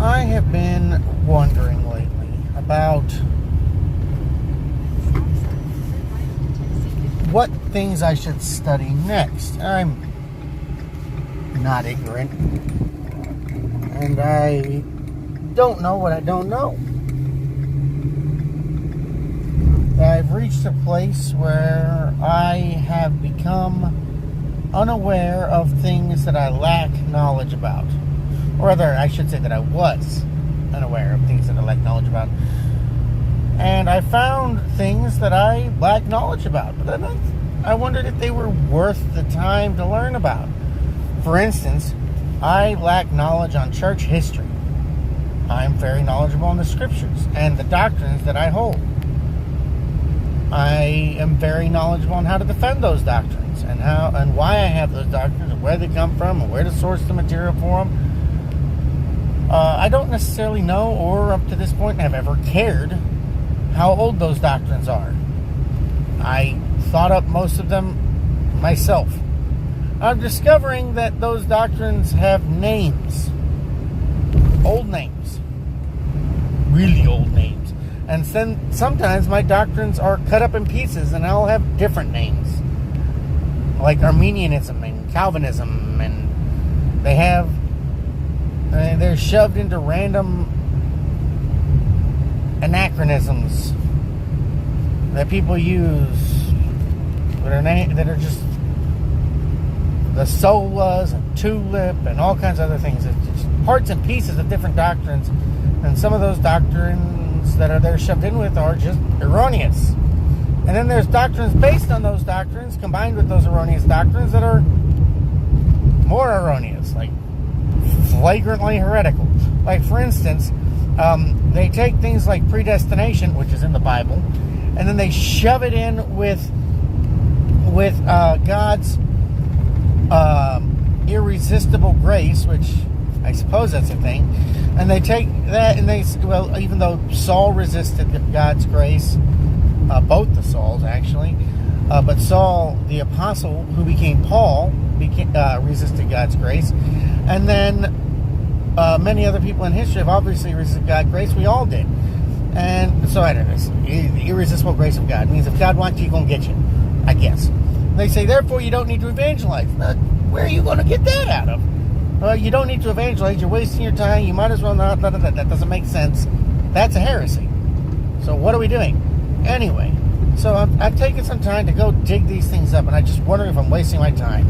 I have been wondering lately about what things I should study next. I'm not ignorant, and I don't know what I don't know. I've reached a place where I have become unaware of things that I lack knowledge about. Or rather, I should say that I was unaware of things that I lack knowledge about. And I found things that I lack knowledge about. But then I wondered if they were worth the time to learn about. For instance, I lack knowledge on church history. I'm very knowledgeable on the scriptures and the doctrines that I hold. I am very knowledgeable on how to defend those doctrines and why I have those doctrines and where they come from and where to source the material for them. I don't necessarily know, or up to this point have ever cared, how old those doctrines are. I thought up most of them myself. I'm discovering that those doctrines have names. Old names. Really old names. And then sometimes my doctrines are cut up in pieces and I'll have different names. Like Arminianism and Calvinism, and they're shoved into random anachronisms that people use that are just the solas and tulip and all kinds of other things. It's just parts and pieces of different doctrines, and some of those doctrines that they're shoved in with are just erroneous. And then there's doctrines based on those doctrines combined with those erroneous doctrines that are more erroneous, like flagrantly heretical. Like, for instance, they take things like predestination, which is in the Bible, and then they shove it in with God's irresistible grace, which I suppose that's a thing. And they take that and even though Saul resisted God's grace, both the Sauls actually, but Saul, the apostle who became Paul, resisted God's grace. And then many other people in history have obviously resisted God's grace. We all did. And so I don't know, the irresistible grace of God means if God wants you, He's going to get you, I guess. They say, therefore, you don't need to evangelize. Now, where are you going to get that out of? You don't need to evangelize. You're wasting your time. You might as well not. That doesn't make sense. That's a heresy. So what are we doing? Anyway, so I've taken some time to go dig these things up, and I just wonder if I'm wasting my time.